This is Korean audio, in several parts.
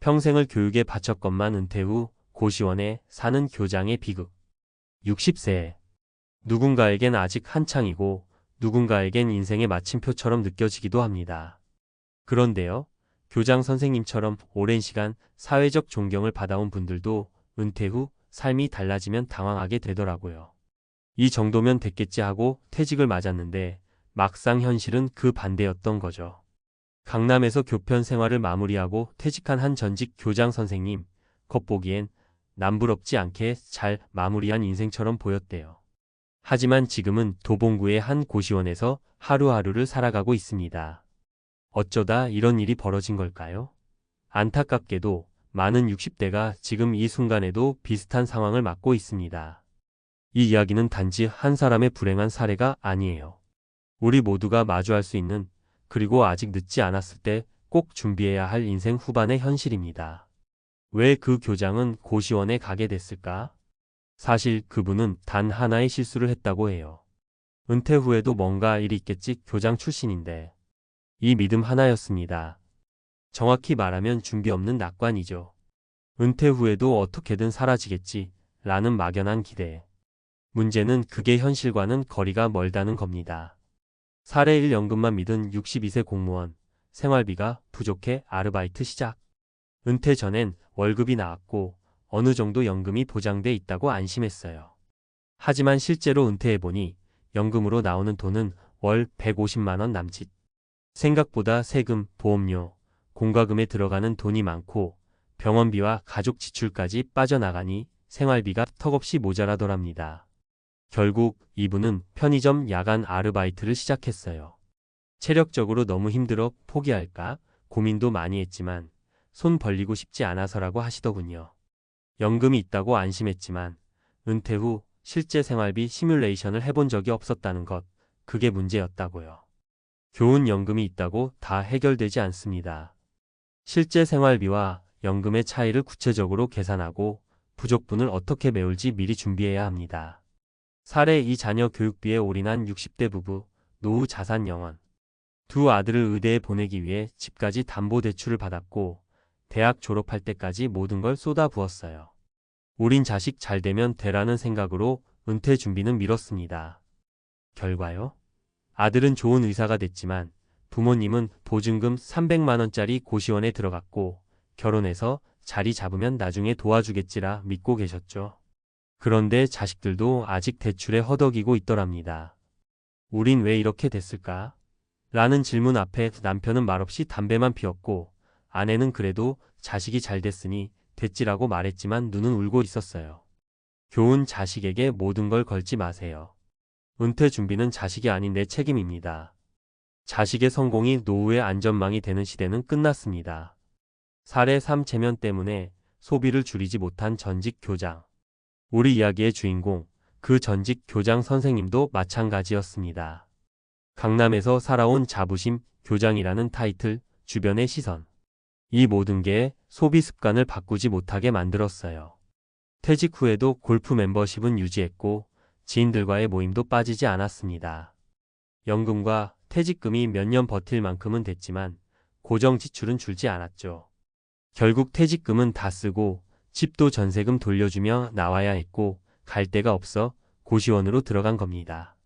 평생을 교육에 바쳤건만 은퇴 후 고시원에 사는 교장의 비극. 60세. 누군가에겐 아직 한창이고 누군가에겐 인생의 마침표처럼 느껴지기도 합니다. 그런데요, 교장 선생님처럼 오랜 시간 사회적 존경을 받아온 분들도 은퇴 후 삶이 달라지면 당황하게 되더라고요. 이 정도면 됐겠지 하고 퇴직을 맞았는데 막상 현실은 그 반대였던 거죠. 강남에서 교편 생활을 마무리하고 퇴직한 한 전직 교장 선생님, 겉보기엔 남부럽지 않게 잘 마무리한 인생처럼 보였대요. 하지만 지금은 도봉구의 한 고시원에서 하루하루를 살아가고 있습니다. 어쩌다 이런 일이 벌어진 걸까요? 안타깝게도 많은 60대가 지금 이 순간에도 비슷한 상황을 맞고 있습니다. 이 이야기는 단지 한 사람의 불행한 사례가 아니에요. 우리 모두가 마주할 수 있는, 그리고 아직 늦지 않았을 때 꼭 준비해야 할 인생 후반의 현실입니다. 왜 그 교장은 고시원에 가게 됐을까? 사실 그분은 단 하나의 실수를 했다고 해요. 은퇴 후에도 뭔가 일이 있겠지, 교장 출신인데. 이 믿음 하나였습니다. 정확히 말하면 준비 없는 낙관이죠. 은퇴 후에도 어떻게든 사라지겠지 라는 막연한 기대. 문제는 그게 현실과는 거리가 멀다는 겁니다. 사례 1, 연금만 믿은 62세 공무원. 생활비가 부족해 아르바이트 시작. 은퇴 전엔 월급이 나왔고 어느 정도 연금이 보장돼 있다고 안심했어요. 하지만 실제로 은퇴해보니 연금으로 나오는 돈은 월 150만 원 남짓. 생각보다 세금, 보험료, 공과금에 들어가는 돈이 많고 병원비와 가족 지출까지 빠져나가니 생활비가 턱없이 모자라더랍니다. 결국 이분은 편의점 야간 아르바이트를 시작했어요. 체력적으로 너무 힘들어 포기할까 고민도 많이 했지만 손 벌리고 싶지 않아서라고 하시더군요. 연금이 있다고 안심했지만 은퇴 후 실제 생활비 시뮬레이션을 해본 적이 없었다는 것, 그게 문제였다고요. 좋은 연금이 있다고 다 해결되지 않습니다. 실제 생활비와 연금의 차이를 구체적으로 계산하고 부족분을 어떻게 메울지 미리 준비해야 합니다. 사례 2, 자녀 교육비에 올인한 60대 부부, 노후 자산 영원. 두 아들을 의대에 보내기 위해 집까지 담보대출을 받았고 대학 졸업할 때까지 모든 걸 쏟아부었어요. 우린 자식 잘 되면 되라는 생각으로 은퇴 준비는 미뤘습니다. 결과요? 아들은 좋은 의사가 됐지만 부모님은 보증금 300만 원짜리 고시원에 들어갔고 결혼해서 자리 잡으면 나중에 도와주겠지라 믿고 계셨죠. 그런데 자식들도 아직 대출에 허덕이고 있더랍니다. 우린 왜 이렇게 됐을까? 라는 질문 앞에 남편은 말없이 담배만 피웠고 아내는 그래도 자식이 잘 됐으니 됐지라고 말했지만 눈은 울고 있었어요. 교훈, 자식에게 모든 걸 걸지 마세요. 은퇴 준비는 자식이 아닌 내 책임입니다. 자식의 성공이 노후의 안전망이 되는 시대는 끝났습니다. 사례 3, 체면 때문에 소비를 줄이지 못한 전직 교장. 우리 이야기의 주인공, 그 전직 교장 선생님도 마찬가지였습니다. 강남에서 살아온 자부심, 교장이라는 타이틀, 주변의 시선. 이 모든 게 소비 습관을 바꾸지 못하게 만들었어요. 퇴직 후에도 골프 멤버십은 유지했고 지인들과의 모임도 빠지지 않았습니다. 연금과 퇴직금이 몇 년 버틸 만큼은 됐지만 고정 지출은 줄지 않았죠. 결국 퇴직금은 다 쓰고 집도 전세금 돌려주며 나와야 했고 갈 데가 없어 고시원으로 들어간 겁니다.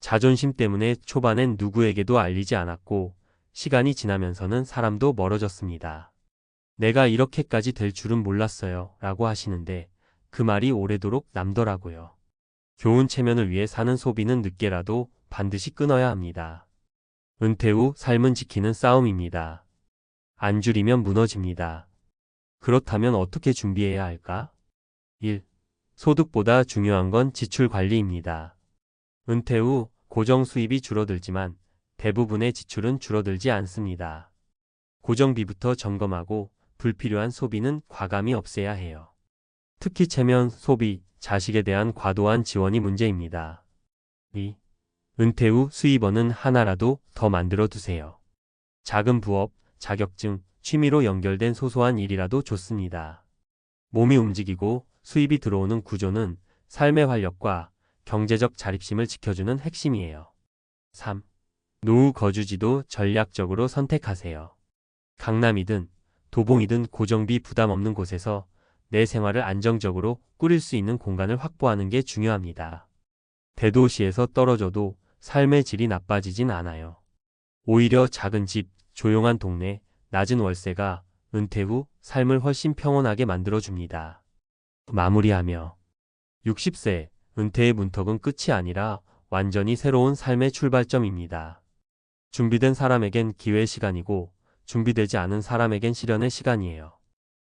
자존심 때문에 초반엔 누구에게도 알리지 않았고 시간이 지나면서는 사람도 멀어졌습니다. 내가 이렇게까지 될 줄은 몰랐어요 라고 하시는데 그 말이 오래도록 남더라고요. 좋은 체면을 위해 사는 소비는 늦게라도 반드시 끊어야 합니다. 은퇴 후 삶은 지키는 싸움입니다. 안 줄이면 무너집니다. 그렇다면 어떻게 준비해야 할까? 1. 소득보다 중요한 건 지출 관리입니다. 은퇴 후 고정 수입이 줄어들지만 대부분의 지출은 줄어들지 않습니다. 고정비부터 점검하고 불필요한 소비는 과감히 없애야 해요. 특히 체면, 소비, 자식에 대한 과도한 지원이 문제입니다. 2. 은퇴 후 수입원은 하나라도 더 만들어 두세요. 작은 부업, 자격증, 취미로 연결된 소소한 일이라도 좋습니다. 몸이 움직이고 수입이 들어오는 구조는 삶의 활력과 경제적 자립심을 지켜주는 핵심이에요. 3. 노후 거주지도 전략적으로 선택하세요. 강남이든 도봉이든 고정비 부담 없는 곳에서 내 생활을 안정적으로 꾸릴 수 있는 공간을 확보하는 게 중요합니다. 대도시에서 떨어져도 삶의 질이 나빠지진 않아요. 오히려 작은 집, 조용한 동네, 낮은 월세가 은퇴 후 삶을 훨씬 평온하게 만들어줍니다. 마무리하며 60세, 은퇴의 문턱은 끝이 아니라 완전히 새로운 삶의 출발점입니다. 준비된 사람에겐 기회의 시간이고 준비되지 않은 사람에겐 시련의 시간이에요.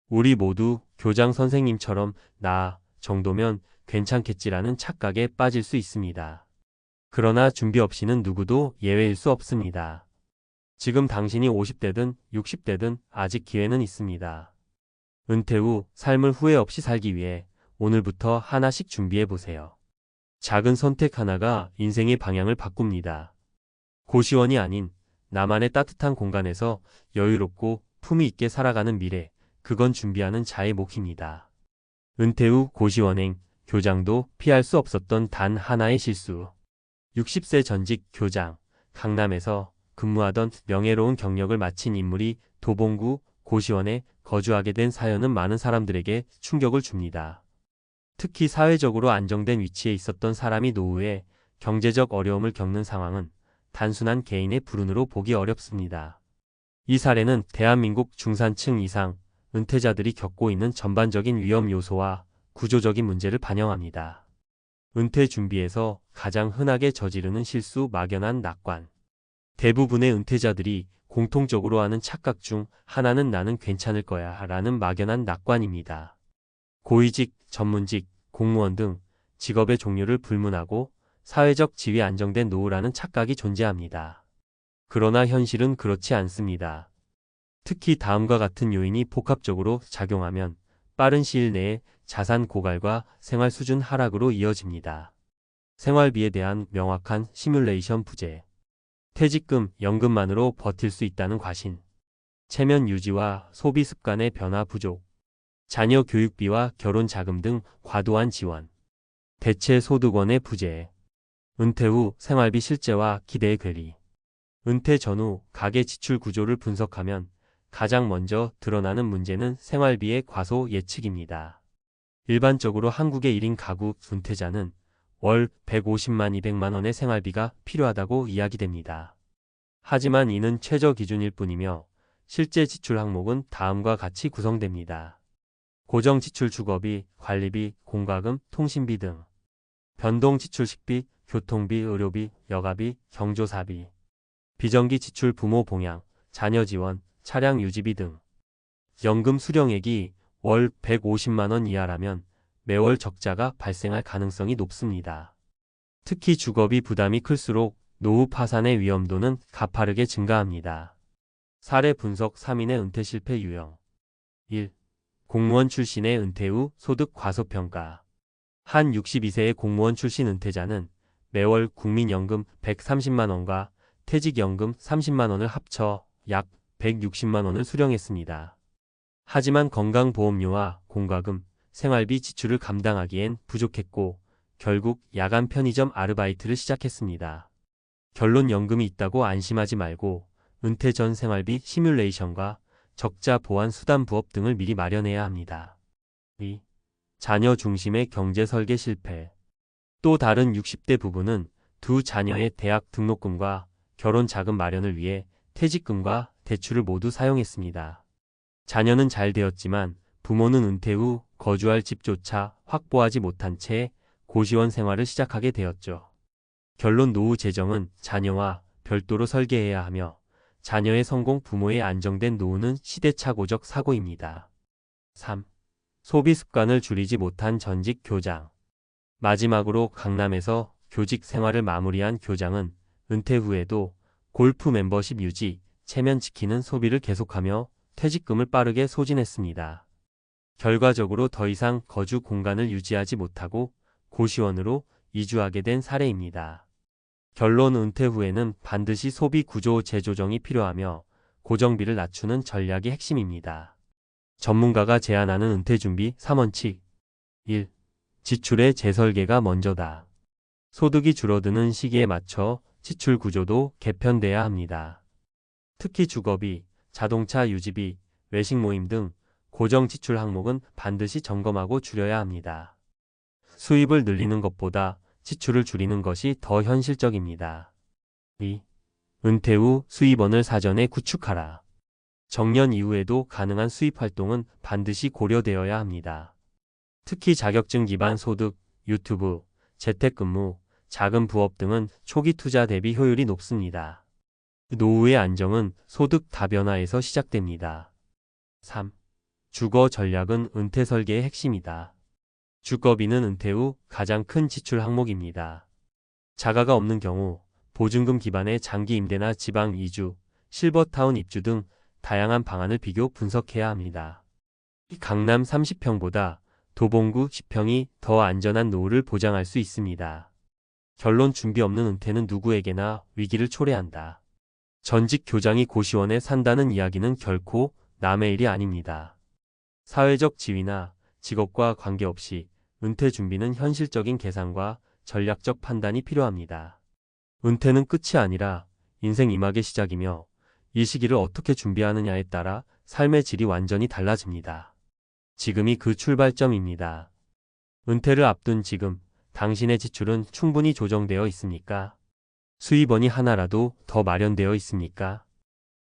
우리 모두 교장 선생님처럼 나 정도면 괜찮겠지라는 착각에 빠질 수 있습니다. 그러나 준비 없이는 누구도 예외일 수 없습니다. 지금 당신이 50대든 60대든 아직 기회는 있습니다. 은퇴 후 삶을 후회 없이 살기 위해 오늘부터 하나씩 준비해 보세요. 작은 선택 하나가 인생의 방향을 바꿉니다. 고시원이 아닌 나만의 따뜻한 공간에서 여유롭고 품위 있게 살아가는 미래, 그건 준비하는 자의 몫입니다. 은퇴 후 고시원행, 교장도 피할 수 없었던 단 하나의 실수. 60세 전직 교장, 강남에서 근무하던 명예로운 경력을 마친 인물이 도봉구 고시원에 거주하게 된 사연은 많은 사람들에게 충격을 줍니다. 특히 사회적으로 안정된 위치에 있었던 사람이 노후에 경제적 어려움을 겪는 상황은 단순한 개인의 불운으로 보기 어렵습니다. 이 사례는 대한민국 중산층 이상 은퇴자들이 겪고 있는 전반적인 위험 요소와 구조적인 문제를 반영합니다. 은퇴 준비에서 가장 흔하게 저지르는 실수, 막연한 낙관. 대부분의 은퇴자들이 공통적으로 하는 착각 중 하나는 나는 괜찮을 거야 라는 막연한 낙관입니다. 고위직, 전문직, 공무원 등 직업의 종류를 불문하고 사회적 지위 안정된 노후라는 착각이 존재합니다. 그러나 현실은 그렇지 않습니다. 특히 다음과 같은 요인이 복합적으로 작용하면 빠른 시일 내에 자산 고갈과 생활 수준 하락으로 이어집니다. 생활비에 대한 명확한 시뮬레이션 부재, 퇴직금, 연금만으로 버틸 수 있다는 과신, 체면 유지와 소비 습관의 변화 부족, 자녀 교육비와 결혼 자금 등 과도한 지원, 대체 소득원의 부재, 은퇴 후 생활비 실제와 기대의 괴리. 은퇴 전후 가계 지출 구조를 분석하면 가장 먼저 드러나는 문제는 생활비의 과소 예측입니다. 일반적으로 한국의 1인 가구 은퇴자는 월 150만 200만 원의 생활비가 필요하다고 이야기됩니다. 하지만 이는 최저 기준일 뿐이며 실제 지출 항목은 다음과 같이 구성됩니다. 고정 지출 주거비, 관리비, 공과금, 통신비 등. 변동 지출 식비, 교통비, 의료비, 여가비, 경조사비. 비정기 지출 부모 봉양, 자녀 지원, 차량 유지비 등. 연금 수령액이 월 150만 원 이하라면 매월 적자가 발생할 가능성이 높습니다. 특히 주거비 부담이 클수록 노후 파산의 위험도는 가파르게 증가합니다. 사례 분석 3인의 은퇴 실패 유형. 1. 공무원 출신의 은퇴 후 소득 과소평가. 한 62세의 공무원 출신 은퇴자는 매월 국민연금 130만 원과 퇴직연금 30만 원을 합쳐 약 160만 원을 수령했습니다. 하지만 건강보험료와 공과금, 생활비 지출을 감당하기엔 부족했고 결국 야간 편의점 아르바이트를 시작했습니다. 결론, 연금이 있다고 안심하지 말고 은퇴 전 생활비 시뮬레이션과 적자 보완 수단 부업 등을 미리 마련해야 합니다. 2. 자녀 중심의 경제 설계 실패. 또 다른 60대 부부는 두 자녀의 대학 등록금과 결혼 자금 마련을 위해 퇴직금과 대출을 모두 사용했습니다. 자녀는 잘 되었지만 부모는 은퇴 후 거주할 집조차 확보하지 못한 채 고시원 생활을 시작하게 되었죠. 결론, 노후 재정은 자녀와 별도로 설계해야 하며 자녀의 성공, 부모의 안정된 노후는 시대착오적 사고입니다. 3. 소비 습관을 줄이지 못한 전직 교장. 마지막으로 강남에서 교직 생활을 마무리한 교장은 은퇴 후에도 골프 멤버십 유지, 체면 지키는 소비를 계속하며 퇴직금을 빠르게 소진했습니다. 결과적으로 더 이상 거주 공간을 유지하지 못하고 고시원으로 이주하게 된 사례입니다. 결론, 은퇴 후에는 반드시 소비 구조 재조정이 필요하며 고정비를 낮추는 전략이 핵심입니다. 전문가가 제안하는 은퇴 준비 3원칙. 1. 지출의 재설계가 먼저다. 소득이 줄어드는 시기에 맞춰 지출 구조도 개편돼야 합니다. 특히 주거비, 자동차 유지비, 외식 모임 등 고정 지출 항목은 반드시 점검하고 줄여야 합니다. 수입을 늘리는 것보다 지출을 줄이는 것이 더 현실적입니다. 2. 은퇴 후 수입원을 사전에 구축하라. 정년 이후에도 가능한 수입 활동은 반드시 고려되어야 합니다. 특히 자격증 기반 소득, 유튜브, 재택근무, 작은 부업 등은 초기 투자 대비 효율이 높습니다. 노후의 안정은 소득 다변화에서 시작됩니다. 3. 주거 전략은 은퇴 설계의 핵심이다. 주거비는 은퇴 후 가장 큰 지출 항목입니다. 자가가 없는 경우 보증금 기반의 장기 임대나 지방 이주, 실버타운 입주 등 다양한 방안을 비교 분석해야 합니다. 강남 30평보다 도봉구 10평이 더 안전한 노후를 보장할 수 있습니다. 결론 준비 없는 은퇴는 누구에게나 위기를 초래한다. 전직 교장이 고시원에 산다는 이야기는 결코 남의 일이 아닙니다. 사회적 지위나 직업과 관계없이 은퇴 준비는 현실적인 계산과 전략적 판단이 필요합니다. 은퇴는 끝이 아니라 인생 이막의 시작이며 이 시기를 어떻게 준비하느냐에 따라 삶의 질이 완전히 달라집니다. 지금이 그 출발점입니다. 은퇴를 앞둔 지금, 당신의 지출은 충분히 조정되어 있습니까? 수입원이 하나라도 더 마련되어 있습니까?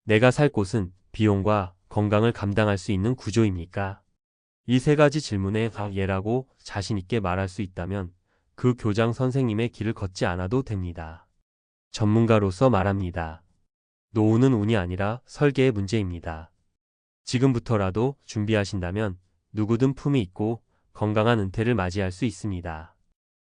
내가 살 곳은 비용과 건강을 감당할 수 있는 구조입니까? 이 세 가지 질문에 예라고 자신 있게 말할 수 있다면 그 교장 선생님의 길을 걷지 않아도 됩니다. 전문가로서 말합니다. 노후는 운이 아니라 설계의 문제입니다. 지금부터라도 준비하신다면 누구든 품위 있고 건강한 은퇴를 맞이할 수 있습니다.